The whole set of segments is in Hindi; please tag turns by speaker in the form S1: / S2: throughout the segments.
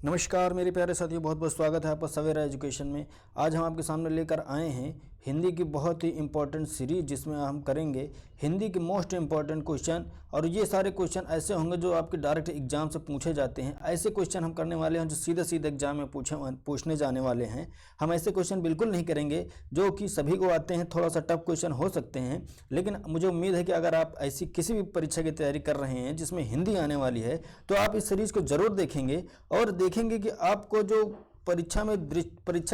S1: नमस्कार मेरे प्यारे साथियों, बहुत बहुत स्वागत है आपका सवेरा एजुकेशन में। आज हम आपके सामने लेकर आए हैं हिंदी की बहुत ही इंपॉर्टेंट सीरीज, जिसमें हम करेंगे हिंदी के मोस्ट इंपॉर्टेंट क्वेश्चन। और ये सारे क्वेश्चन ऐसे होंगे जो आपके डायरेक्ट एग्जाम से पूछे जाते हैं। ऐसे क्वेश्चन हम करने वाले हैं जो सीधे सीधे एग्जाम में पूछने जाने वाले हैं। हम ऐसे क्वेश्चन बिल्कुल नहीं करेंगे जो कि सभी को आते हैं। थोड़ा सा टफ क्वेश्चन हो सकते हैं, लेकिन मुझे उम्मीद है कि अगर आप ऐसी किसी भी परीक्षा की तैयारी कर रहे हैं जिसमें हिंदी आने वाली है, तो आप इस सीरीज को जरूर देखेंगे और देखेंगे कि आपको जो परीक्षा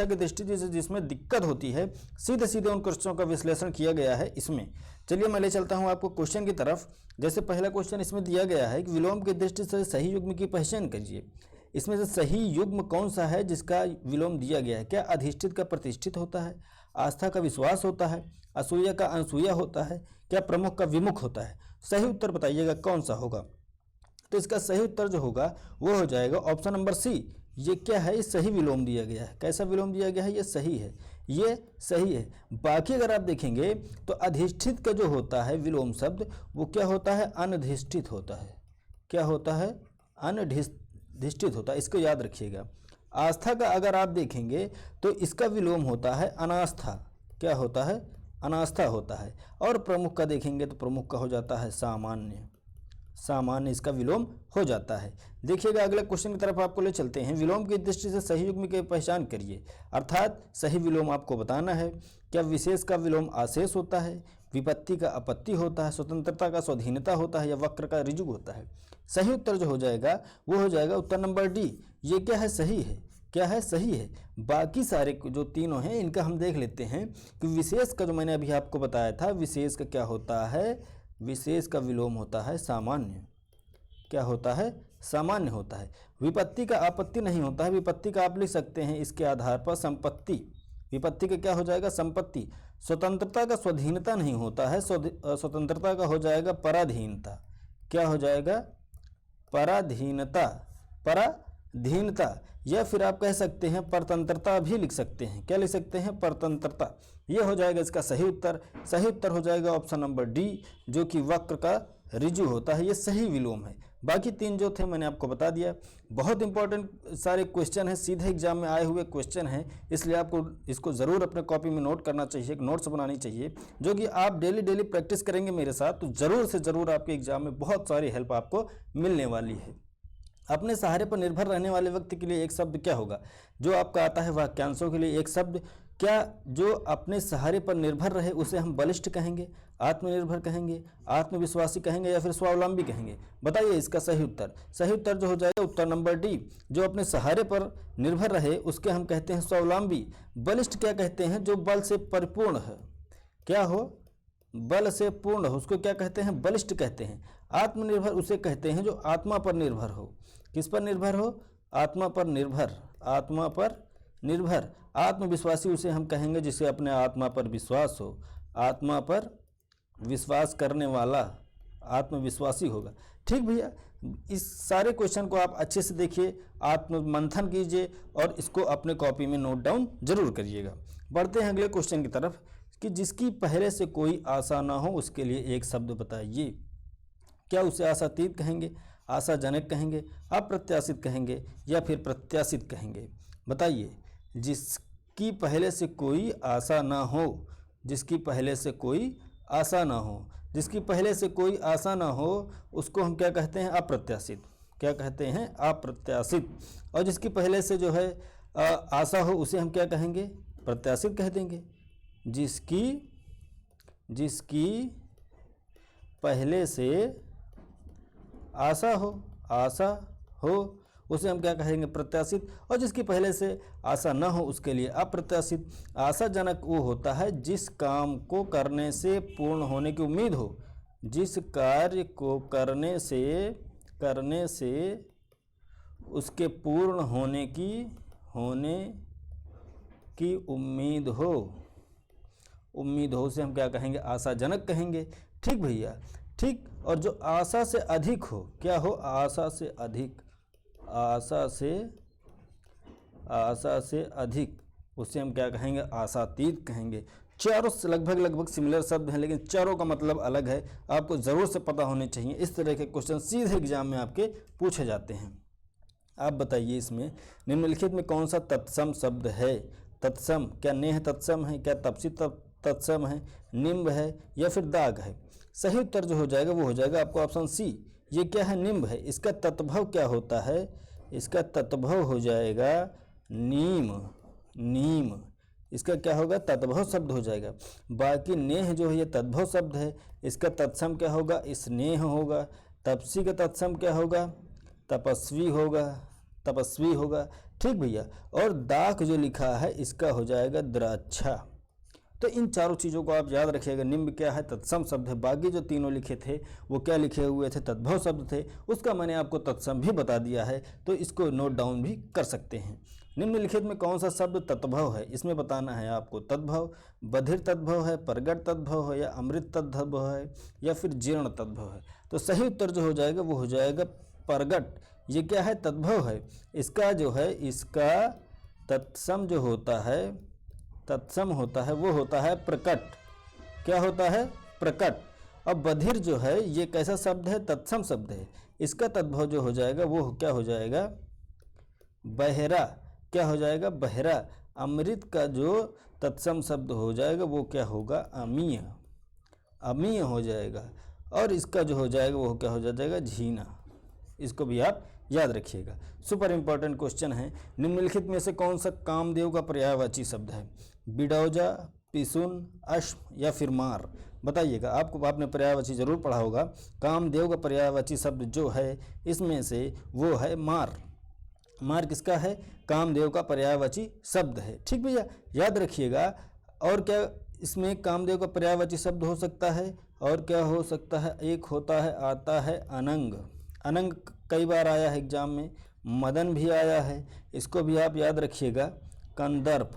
S1: की दृष्टि से जिसमें दिक्कत होती है, सीधे सीधे उन क्वेश्चनों का विश्लेषण किया गया है इसमें। चलिए मैं ले चलता हूं आपको क्वेश्चन की तरफ। जैसे पहला क्वेश्चन इसमें दिया गया है कि विलोम की दृष्टि से सही युग्म की पहचान कीजिए। इसमें से सही युग्म कौन सा है जिसका विलोम दिया गया है? क्या अधिष्ठित का प्रतिष्ठित होता है, आस्था का विश्वास होता है, असूया का अनसूया होता है, क्या प्रमुख का विमुख होता है? सही उत्तर बताइएगा कौन सा होगा। तो इसका सही उत्तर जो होगा वो हो जाएगा ऑप्शन नंबर सी। ये क्या है? ये सही विलोम दिया गया है। कैसा विलोम दिया गया है? ये सही है, ये सही है। बाकी अगर आप देखेंगे तो अधिष्ठित का जो होता है विलोम शब्द, वो क्या होता है? अनधिष्ठित होता है। क्या होता है? अनधिष्ठित होता है। इसको याद रखिएगा। आस्था का अगर आप देखेंगे तो इसका विलोम होता है अनास्था। क्या होता है? अनास्था होता है। और प्रमुख का देखेंगे तो प्रमुख का हो जाता है सामान्य। सामान्य इसका विलोम हो जाता है। देखिएगा अगले क्वेश्चन की तरफ आपको ले चलते हैं। विलोम की दृष्टि से सही युग्म की पहचान करिए, अर्थात सही विलोम आपको बताना है। क्या विशेष का विलोम आशेष होता है, विपत्ति का आपत्ति होता है, स्वतंत्रता का स्वाधीनता होता है, या वक्र का ऋजु होता है? सही उत्तर जो हो जाएगा वो हो जाएगा उत्तर नंबर डी। ये क्या है? सही है। क्या है? सही है। बाकी सारे जो तीनों हैं इनका हम देख लेते हैं कि विशेष का जो मैंने अभी आपको बताया था, विशेष का क्या होता है? विशेष का विलोम होता है सामान्य। क्या होता है? सामान्य होता है। विपत्ति का आपत्ति नहीं होता है। विपत्ति का आप लिख सकते हैं इसके आधार पर संपत्ति। विपत्ति का क्या हो जाएगा? संपत्ति। स्वतंत्रता का स्वाधीनता नहीं होता है। स्वतंत्रता का हो जाएगा पराधीनता। क्या हो जाएगा? पराधीनता। पराधीनता, या फिर आप कह सकते हैं परतंत्रता भी लिख सकते हैं। क्या लिख सकते हैं? परतंत्रता। ये हो जाएगा इसका सही उत्तर। सही उत्तर हो जाएगा ऑप्शन नंबर डी, जो कि वक्र का ऋजु होता है। ये सही विलोम है। बाकी तीन जो थे मैंने आपको बता दिया। बहुत इंपॉर्टेंट सारे क्वेश्चन हैं, सीधे एग्जाम में आए हुए क्वेश्चन हैं, इसलिए आपको इसको ज़रूर अपने कॉपी में नोट करना चाहिए, नोट्स बनानी चाहिए, जो कि आप डेली प्रैक्टिस करेंगे मेरे साथ तो ज़रूर से ज़रूर आपके एग्जाम में बहुत सारी हेल्प आपको मिलने वाली है। अपने सहारे पर निर्भर रहने वाले व्यक्ति के लिए एक शब्द क्या होगा? जो आपका आता है वाक्यांशों के लिए एक शब्द। क्या जो अपने सहारे पर निर्भर रहे उसे हम बलिष्ठ कहेंगे, आत्मनिर्भर कहेंगे, आत्मविश्वासी कहेंगे, या फिर स्वावलंबी कहेंगे? बताइए इसका सही उत्तर। सही उत्तर जो हो जाएगा उत्तर नंबर डी। जो अपने सहारे पर निर्भर रहे उसके हम कहते हैं स्वावलंबी। बलिष्ठ क्या कहते हैं? जो बल से परिपूर्ण है। क्या हो? बल से पूर्ण हो, उसको क्या कहते हैं? बलिष्ठ कहते हैं। आत्मनिर्भर उसे कहते हैं जो आत्मा पर निर्भर हो। किस पर निर्भर हो? आत्मा पर निर्भर। आत्मा पर निर्भर। आत्मविश्वासी उसे हम कहेंगे जिसे अपने आत्मा पर विश्वास हो। आत्मा पर विश्वास करने वाला आत्मविश्वासी होगा। ठीक भैया, इस सारे क्वेश्चन को आप अच्छे से देखिए, आत्म मंथन कीजिए और इसको अपने कॉपी में नोट डाउन जरूर करिएगा। बढ़ते हैं अगले क्वेश्चन की तरफ कि जिसकी पहले से कोई आशा ना हो उसके लिए एक शब्द बताइए। क्या उसे आशातीत कहेंगे, आशाजनक कहेंगे, अप्रत्याशित कहेंगे, या फिर प्रत्याशित कहेंगे? बताइए। जिसकी पहले से कोई आशा ना हो, जिसकी पहले से कोई आशा ना हो, जिसकी पहले से कोई आशा ना हो उसको हम क्या कहते हैं? अप्रत्याशित। क्या कहते हैं? अप्रत्याशित। और जिसकी पहले से जो है आशा हो उसे हम क्या कहेंगे? प्रत्याशित कह देंगे। जिसकी पहले से आशा हो उसे हम क्या कहेंगे? प्रत्याशित। और जिसकी पहले से आशा न हो उसके लिए अप्रत्याशित। आशाजनक वो होता है जिस काम को करने से पूर्ण होने की उम्मीद हो। जिस कार्य को करने से उसके पूर्ण होने की उम्मीद हो उसे हम क्या कहेंगे? आशाजनक कहेंगे। ठीक भैया, ठीक। और जो आशा से अधिक हो, क्या हो? आशा से अधिक उसे हम क्या कहेंगे? आशातीत कहेंगे। चारों से लगभग सिमिलर शब्द हैं, लेकिन चारों का मतलब अलग है। आपको ज़रूर से पता होने चाहिए। इस तरह के क्वेश्चन सीधे एग्जाम में आपके पूछे जाते हैं। आप बताइए इसमें निम्नलिखित में कौन सा तत्सम शब्द है। तत्सम, क्या नेह तत्सम है, क्या तपसी तत्सम है, निम्ब है या फिर दाग है। सही उत्तर जो हो जाएगा वो हो जाएगा आपको ऑप्शन सी। ये क्या है, निम्ब है। इसका तत्भव क्या होता है, इसका तत्भव हो जाएगा नीम। नीम इसका क्या होगा, तत्भव शब्द हो जाएगा। बाकी नेह जो है ये तद्भव शब्द है, इसका तत्सम क्या होगा, स्नेह होगा। तपसी का तत्सम क्या होगा, तपस्वी होगा, तपस्वी होगा। ठीक भैया। और दाख जो लिखा है इसका हो जाएगा द्राक्षा। तो इन चारों चीज़ों को आप याद रखिएगा। निम्ब क्या है, तत्सम शब्द है। बाकी जो तीनों लिखे थे वो क्या लिखे हुए थे, तद्भव शब्द थे। उसका मैंने आपको तत्सम भी बता दिया है, तो इसको नोट डाउन भी कर सकते हैं। निम्नलिखित में कौन सा शब्द तद्भव है, इसमें बताना है आपको। तद्भव बधिर तद्भव है, प्रगट तद्भव है या अमृत तद्भव है या फिर जीर्ण तद्भव है। तो सही उत्तर जो हो जाएगा वो हो जाएगा प्रगट। ये क्या है, तद्भव है। इसका जो है, इसका तत्सम जो होता है, तत्सम होता है वो होता है प्रकट। क्या होता है, प्रकट। अब बधिर जो है ये कैसा शब्द है, तत्सम शब्द है। इसका तद्भव जो हो जाएगा वो क्या हो जाएगा, बहरा। क्या हो जाएगा, बहरा। अमृत का जो तत्सम शब्द हो जाएगा वो क्या होगा, अमीय। अमीय हो जाएगा। और इसका जो हो जाएगा वो क्या हो जाएगा, झीना। इसको भी आप याद रखिएगा। सुपर इंपॉर्टेंट क्वेश्चन है। निम्नलिखित में से कौन सा कामदेव का पर्यायवाची शब्द है। बिडौजा, पिसुन, अश्व या फिर मार। बताइएगा। आपने पर्यायवाची जरूर पढ़ा होगा। कामदेव का पर्यायवाची शब्द जो है इसमें से वो है मार। मार किसका है, कामदेव का पर्यायवाची शब्द है। ठीक भैया, याद रखिएगा। और क्या इसमें कामदेव का पर्यायवाची शब्द हो सकता है, और क्या हो सकता है, एक होता है, आता है अनंग। अनंग कई बार आया है एग्जाम में। मदन भी आया है, इसको भी आप याद रखिएगा। कंदर्प,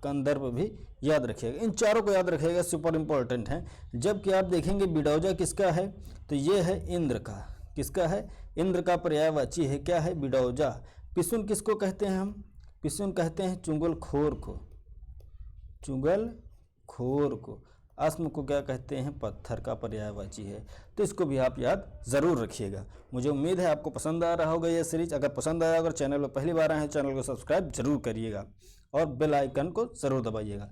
S1: कंदर्प भी याद रखिएगा। इन चारों को याद रखिएगा, सुपर इंपॉर्टेंट हैं। जबकि आप देखेंगे बिडौजा किसका है, तो ये है इंद्र का। किसका है, इंद्र का पर्यायवाची है क्या है, बिडौजा। पिसुन किसको कहते हैं हम, पिसुन कहते हैं चुंगलखोर को। चुंगलखोर को। अस्म को क्या कहते हैं, पत्थर का पर्यायवाची है। तो इसको भी आप याद ज़रूर रखिएगा। मुझे उम्मीद है आपको पसंद आ रहा होगा यह सीरीज। अगर पसंद आया, अगर चैनल पर पहली बार आए हैं, चैनल को सब्सक्राइब जरूर करिएगा और बेल आइकन को ज़रूर दबाइएगा।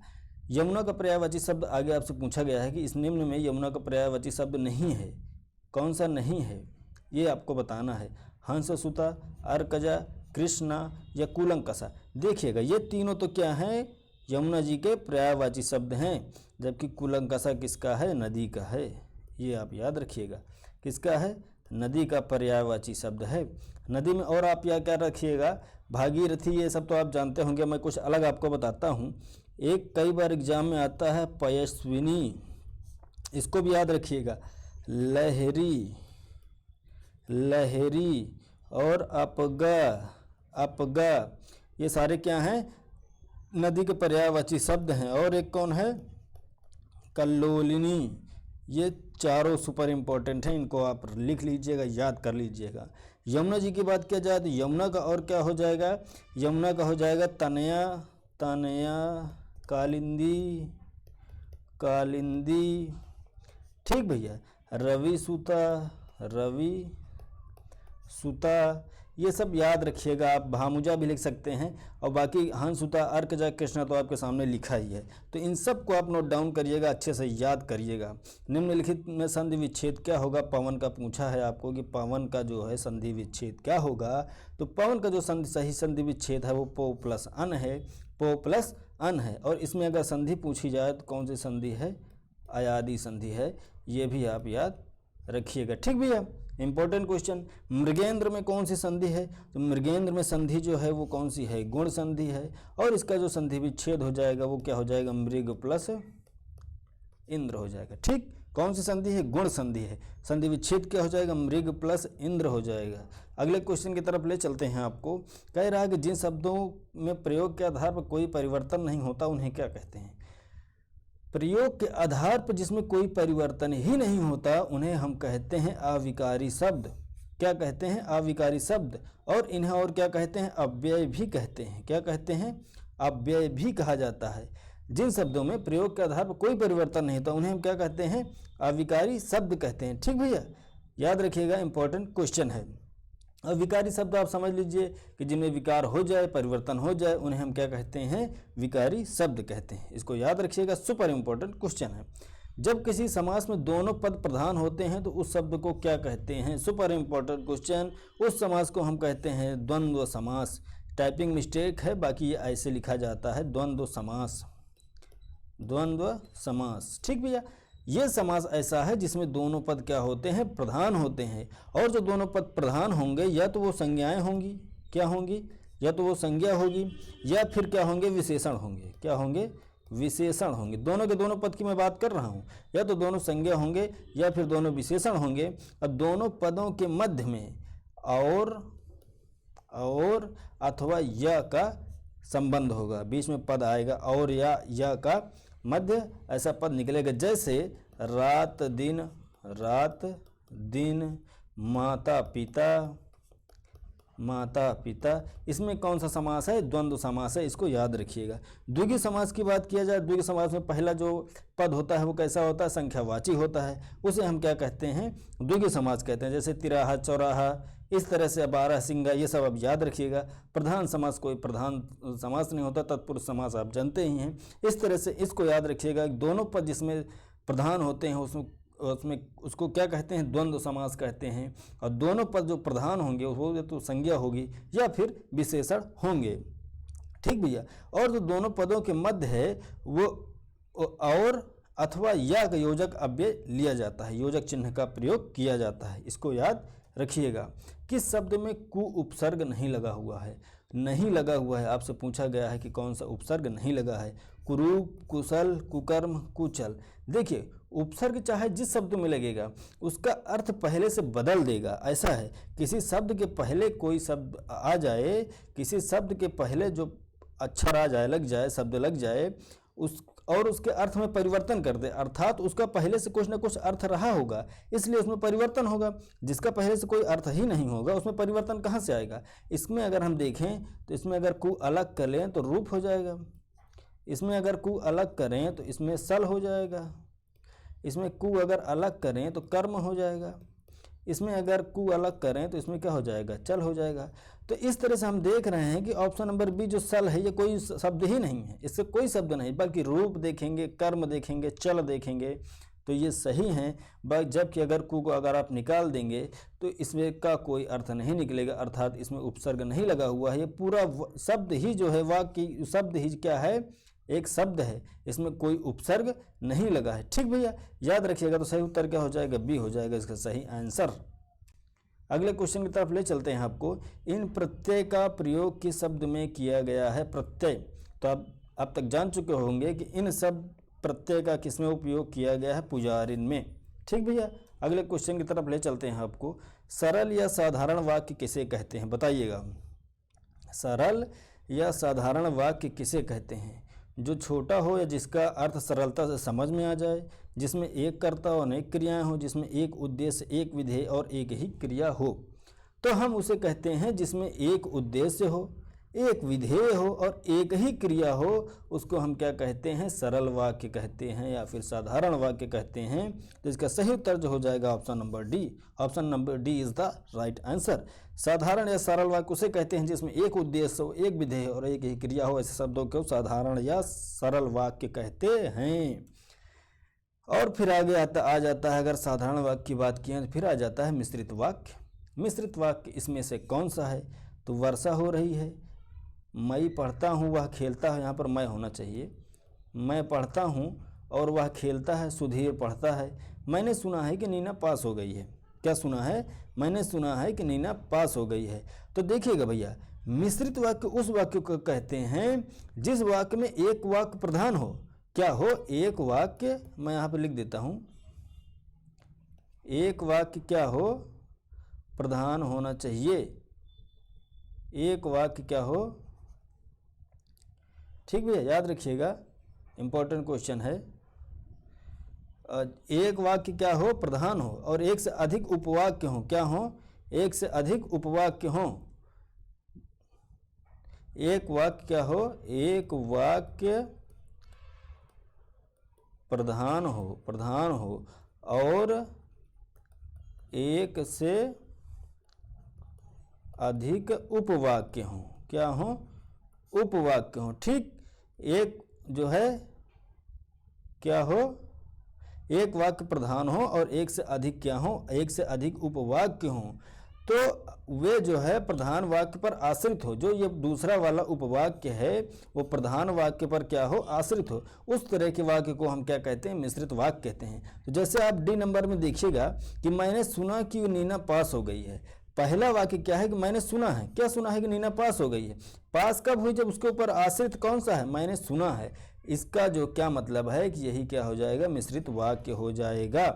S1: यमुना का पर्यायवाची शब्द आगे आपसे पूछा गया है कि इस निम्न में यमुना का पर्यायवाची शब्द नहीं है। कौन सा नहीं है ये आपको बताना है। हंससुता, अर्कजा, कृष्णा या कूलंकसा। देखिएगा ये तीनों तो क्या हैं, यमुना जी के पर्यायवाची शब्द हैं। जबकि कूलंकसा किसका है, नदी का है। ये आप याद रखिएगा, किसका है, नदी का पर्यायवाची शब्द है। नदी में और आप क्या रखिएगा, भागीरथी, ये सब तो आप जानते होंगे। मैं कुछ अलग आपको बताता हूँ। एक कई बार एग्जाम में आता है पयस्विनी, इसको भी याद रखिएगा। लहरी, लहरी और अपगा, अपगा, ये सारे क्या हैं, नदी के पर्यायवाची शब्द हैं। और एक कौन है, कल्लोलिनी। ये चारों सुपर इंपॉर्टेंट हैं, इनको आप लिख लीजिएगा, याद कर लीजिएगा। यमुना जी की बात किया जाए तो यमुना का और क्या हो जाएगा, यमुना का हो जाएगा तनया, तनया, कालिंदी, कालिंदी। ठीक भैया। रवि सूता, रवि सूता, ये सब याद रखिएगा। आप भामुजा भी लिख सकते हैं। और बाकी हंसुता, अर्कजा, कृष्णा तो आपके सामने लिखा ही है। तो इन सब को आप नोट डाउन करिएगा, अच्छे से याद करिएगा। निम्नलिखित में संधि विच्छेद क्या होगा, पवन का पूछा है आपको कि पवन का जो है संधि विच्छेद क्या होगा। तो पवन का जो सही संधि विच्छेद है वो पो प्लस अन है, पो प्लस अन है। और इसमें अगर संधि पूछी जाए तो कौन सी संधि है, अयादि संधि है। ये भी आप याद रखिएगा। ठीक भैया, इंपॉर्टेंट क्वेश्चन। मृगेंद्र में कौन सी संधि है, तो मृगेंद्र में संधि जो है वो कौन सी है, गुण संधि है। और इसका जो संधि विच्छेद हो जाएगा वो क्या हो जाएगा, मृग प्लस इंद्र हो जाएगा। ठीक, कौन सी संधि है, गुण संधि है। संधि विच्छेद क्या हो जाएगा, मृग प्लस इंद्र हो जाएगा। अगले क्वेश्चन की तरफ ले चलते हैं। आपको कह रहा है कि जिन शब्दों में प्रयोग के आधार पर कोई परिवर्तन नहीं होता उन्हें क्या कहते हैं। प्रयोग के आधार पर जिसमें कोई परिवर्तन ही नहीं होता उन्हें हम कहते हैं अविकारी शब्द। क्या कहते हैं, अविकारी शब्द। और इन्हें और क्या कहते हैं, अव्यय भी कहते हैं। क्या कहते हैं, अव्यय भी कहा जाता है। जिन शब्दों में प्रयोग के आधार पर कोई परिवर्तन नहीं होता उन्हें हम क्या कहते हैं, अविकारी शब्द कहते हैं। ठीक भैया, याद रखिएगा, इंपॉर्टेंट क्वेश्चन है। और विकारी शब्द आप समझ लीजिए कि जिनमें विकार हो जाए, परिवर्तन हो जाए, उन्हें हम क्या कहते हैं, विकारी शब्द कहते हैं। इसको याद रखिएगा, सुपर इंपॉर्टेंट क्वेश्चन है। जब किसी समास में दोनों पद प्रधान होते हैं तो उस शब्द को क्या कहते हैं, सुपर इंपॉर्टेंट क्वेश्चन। उस समास को हम कहते हैं द्वंद्व समास। टाइपिंग मिस्टेक है, बाकी ये ऐसे लिखा जाता है, द्वंद्व समास, द्वंद्व समास। ठीक भैया, ये समास ऐसा है जिसमें दोनों पद क्या होते हैं, प्रधान होते हैं। और जो दोनों पद प्रधान होंगे या तो वो संज्ञाएं होंगी, क्या होंगी, या तो वो संज्ञा होगी या फिर क्या होंगे, विशेषण होंगे। क्या होंगे, विशेषण होंगे। दोनों के दोनों पद की मैं बात कर रहा हूँ, या तो दोनों संज्ञा होंगे या फिर दोनों विशेषण होंगे। और दोनों पदों के मध्य में और अथवा या का संबंध होगा, बीच में पद आएगा और या का मध्य ऐसा पद निकलेगा। जैसे रात दिन, माता पिता, इसमें कौन सा समास है, द्वंद्व समास है, इसको याद रखिएगा। द्विगु समास की बात किया जाए, द्विगु समास में पहला जो पद होता है वो कैसा होता है, संख्यावाची होता है, उसे हम क्या कहते हैं, द्विगु समास कहते हैं। जैसे तिराहा, चौराहा, इस तरह से बारह सिंगा, ये सब आप याद रखिएगा। प्रधान समास कोई प्रधान समास नहीं होता, तत्पुरुष समास आप जानते ही हैं। इस तरह से इसको याद रखिएगा, दोनों पद जिसमें प्रधान होते हैं उसमें उसको क्या कहते हैं, द्वंद्व समास कहते हैं। और दोनों पद जो प्रधान होंगे वो तो संज्ञा होगी या फिर विशेषण होंगे। ठीक भैया, और जो दोनों पदों के मध्य है वो और अथवा या का योजक अव्यय लिया जाता है, योजक चिन्ह का प्रयोग किया जाता है। इसको याद रखिएगा। किस शब्द में कु उपसर्ग नहीं लगा हुआ है, नहीं लगा हुआ है, आपसे पूछा गया है कि कौन सा उपसर्ग नहीं लगा है। कुरूप, कुशल, कुकर्म, कुचल। देखिए, उपसर्ग चाहे जिस शब्द में लगेगा उसका अर्थ पहले से बदल देगा। ऐसा है, किसी शब्द के पहले कोई शब्द आ जाए, किसी शब्द के पहले जो अक्षर आ जाए, लग जाए, शब्द लग जाए, और उसके अर्थ में परिवर्तन कर दे, अर्थात उसका पहले से कुछ ना कुछ अर्थ रहा होगा, इसलिए उसमें परिवर्तन होगा। जिसका पहले से कोई अर्थ ही नहीं होगा उसमें परिवर्तन कहाँ से आएगा। इसमें अगर हम देखें तो इसमें अगर कु अलग कर लें तो रूप हो जाएगा, इसमें अगर कु अलग करें तो इसमें सल हो जाएगा, इसमें कु अगर अलग करें तो कर्म हो जाएगा, इसमें अगर कु अलग करें तो इसमें क्या हो जाएगा, चल हो जाएगा। तो इस तरह से हम देख रहे हैं कि ऑप्शन नंबर बी जो सल है ये कोई शब्द ही नहीं है, इससे कोई शब्द नहीं, बल्कि रूप देखेंगे, कर्म देखेंगे, चल देखेंगे तो ये सही हैं। जबकि अगर कु को अगर आप निकाल देंगे तो इसमें का कोई अर्थ नहीं निकलेगा, अर्थात इसमें उपसर्ग नहीं लगा हुआ है। ये पूरा शब्द ही जो है, वाक्य शब्द ही क्या है, एक शब्द है, इसमें कोई उपसर्ग नहीं लगा है। ठीक भैया, याद रखिएगा। तो सही उत्तर क्या हो जाएगा, बी हो जाएगा इसका सही आंसर। अगले क्वेश्चन की तरफ ले चलते हैं आपको। इन प्रत्यय का प्रयोग किस शब्द में किया गया है, प्रत्यय। तो आप अब तक जान चुके होंगे कि इन शब्द प्रत्यय का किस में उपयोग किया गया है, पुजारिन में। ठीक भैया, अगले क्वेश्चन की तरफ ले चलते हैं आपको। सरल या साधारण वाक्य किसे कहते हैं, बताइएगा। सरल या साधारण वाक्य किसे कहते हैं, जो छोटा हो या जिसका अर्थ सरलता से समझ में आ जाए, जिसमें एक कर्ता और अनेक क्रियाएं हो, जिसमें एक उद्देश्य, एक विधेय और एक ही क्रिया हो। तो हम उसे कहते हैं जिसमें एक उद्देश्य हो, एक विधेय हो और एक ही क्रिया हो, उसको हम क्या कहते हैं, सरल वाक्य कहते हैं या फिर साधारण वाक्य कहते हैं। तो इसका सही उत्तर जो हो जाएगा option number D. Option number D is the right answer. साधारण या सरल वाक्य उसे कहते हैं जिसमें एक उद्देश्य हो, एक विधेय और एक ही क्रिया हो, ऐसे शब्दों को साधारण या सरल वाक्य कहते हैं। और फिर आगे आ जाता है, अगर साधारण वाक्य की बात की तो फिर आ जाता है मिश्रित वाक्य। मिश्रित वाक्य इसमें से कौन सा है, तो वर्षा हो रही है, मैं पढ़ता हूँ, वह खेलता है, यहाँ पर मैं होना चाहिए। मैं पढ़ता हूँ और वह खेलता है, सुधीर पढ़ता है। मैंने सुना है कि नीना पास हो गई है। क्या सुना है, मैंने सुना है कि नीना पास हो गई है। तो देखिएगा भैया, मिश्रित वाक्य उस वाक्य को कहते हैं जिस वाक्य में एक वाक्य प्रधान हो। क्या हो, एक वाक्य, मैं यहाँ पर लिख देता हूँ, एक वाक्य क्या हो, प्रधान होना चाहिए। एक वाक्य क्या हो, ठीक भैया, याद रखिएगा, इंपॉर्टेंट क्वेश्चन है। एक वाक्य क्या हो, प्रधान हो, और एक से अधिक उपवाक्य हो। क्या हो, एक से अधिक उपवाक्य हो। एक वाक्य क्या हो, एक वाक्य प्रधान हो और एक से अधिक उपवाक्य हों। क्या हों? उपवाक्य हों। ठीक, एक जो है क्या हो, एक वाक्य प्रधान हो और एक से अधिक क्या हो, एक से अधिक उपवाक्य हों, तो वे जो है प्रधान वाक्य पर आश्रित हो। जो ये दूसरा वाला उपवाक्य है वो प्रधान वाक्य पर क्या हो, आश्रित हो। उस तरह के वाक्य को हम क्या कहते हैं, मिश्रित वाक्य कहते हैं। तो जैसे आप डी नंबर में देखिएगा कि मैंने सुना कि नीना पास हो गई है। पहला वाक्य क्या है कि मैंने सुना है। क्या सुना है कि नीना पास हो गई है। पास कब हुई, जब उसके ऊपर आश्रित कौन सा है, मैंने सुना है। इसका जो क्या मतलब है कि यही क्या हो जाएगा, मिश्रित वाक्य हो जाएगा।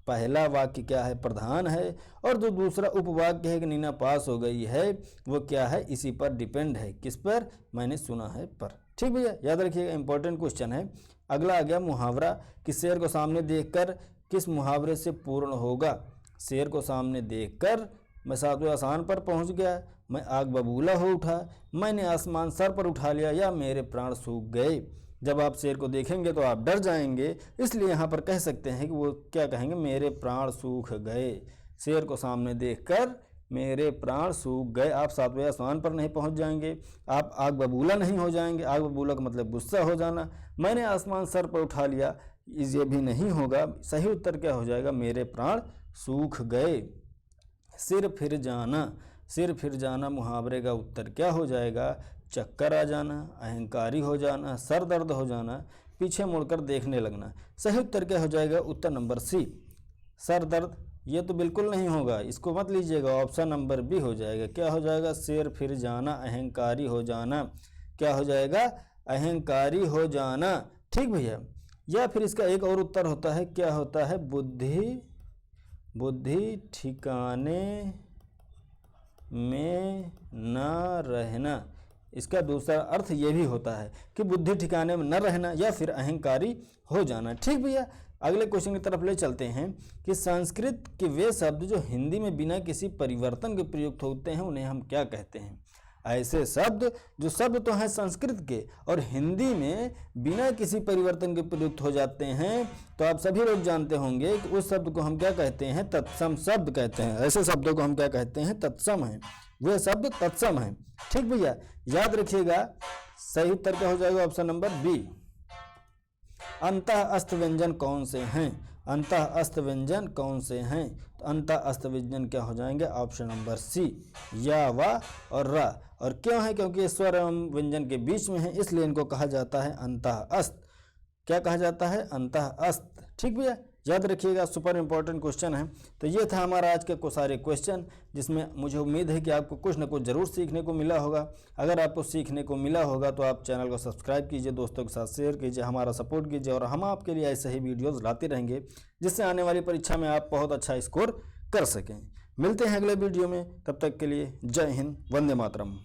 S1: पहला वाक्य क्या है, प्रधान है, और जो दूसरा उपवाक्य है कि नीना पास हो गई है, वो क्या है, इसी पर डिपेंड है। किस पर, मैंने सुना है पर। ठीक भैया, याद रखिएगा, इंपॉर्टेंट क्वेश्चन है। अगला आ गया मुहावरा कि शेर को सामने देखकर किस मुहावरे से पूर्ण होगा। शेर को सामने देखकर मैं सातवें आसान पर पहुंच गया, मैं आग बबूला हो उठा, मैंने आसमान सर पर उठा लिया, या मेरे प्राण सूख गए। जब आप शेर को देखेंगे तो आप डर जाएंगे, इसलिए यहाँ पर कह सकते हैं कि वो क्या कहेंगे, मेरे प्राण सूख गए। शेर को सामने देखकर मेरे प्राण सूख गए। आप सातवें आसमान पर नहीं पहुँच जाएंगे, आप आग बबूला नहीं हो जाएंगे। आग बबूला का मतलब गुस्सा हो जाना। मैंने आसमान सर पर उठा लिया, ये भी नहीं होगा। सही उत्तर क्या हो जाएगा, मेरे प्राण सूख गए। सिर फिर जाना, सिर फिर जाना मुहावरे का उत्तर क्या हो जाएगा, चक्कर आ जाना, अहंकारी हो जाना, सर दर्द हो जाना, पीछे मुड़कर देखने लगना। सही उत्तर क्या हो जाएगा, उत्तर नंबर सी, सर दर्द। ये तो बिल्कुल नहीं होगा, इसको मत लीजिएगा, ऑप्शन नंबर बी हो जाएगा। क्या हो जाएगा, सिर फिर जाना, अहंकारी हो जाना। क्या हो जाएगा, अहंकारी हो जाना। ठीक भैया, या फिर इसका एक और उत्तर होता है, क्या होता है, बुद्धि ठिकाने में न रहना। इसका दूसरा अर्थ ये भी होता है कि बुद्धि ठिकाने में न रहना या फिर अहंकारी हो जाना। ठीक भैया, अगले क्वेश्चन की तरफ ले चलते हैं कि संस्कृत के वे शब्द जो हिंदी में बिना किसी परिवर्तन के प्रयुक्त होते हैं उन्हें हम क्या कहते हैं। ऐसे शब्द, जो शब्द तो हैं संस्कृत के और हिंदी में बिना किसी परिवर्तन के प्रयुक्त हो जाते हैं, तो आप सभी लोग जानते होंगे कि उस शब्द को हम क्या कहते हैं, तत्सम शब्द कहते हैं। ऐसे शब्दों को हम क्या कहते हैं, तत्सम हैं। वे शब्द तत्सम हैं। ठीक भैया, याद रखिएगा, सही उत्तर क्या हो जाएगा, ऑप्शन नंबर बी। अंतः अस्त व्यंजन कौन से हैं, अंतः अस्त व्यंजन कौन से हैं, तो अंतः अस्त व्यंजन क्या हो जाएंगे, ऑप्शन नंबर सी, या, वा और रा। और क्यों है, क्योंकि ये स्वर एवं व्यंजन के बीच में है, इसलिए इनको कहा जाता है अंतः अस्त। क्या कहा जाता है, अंतः अस्त। ठीक भैया, याद रखिएगा, सुपर इंपॉर्टेंट क्वेश्चन है। तो ये था हमारा आज के सारे क्वेश्चन, जिसमें मुझे उम्मीद है कि आपको कुछ ना कुछ ज़रूर सीखने को मिला होगा। अगर आपको सीखने को मिला होगा तो आप चैनल को सब्सक्राइब कीजिए, दोस्तों के साथ शेयर कीजिए, हमारा सपोर्ट कीजिए, और हम आपके लिए ऐसे ही वीडियोज़ लाते रहेंगे जिससे आने वाली परीक्षा में आप बहुत अच्छा स्कोर कर सकें। मिलते हैं अगले वीडियो में, तब तक के लिए जय हिंद, वंदे मातरम।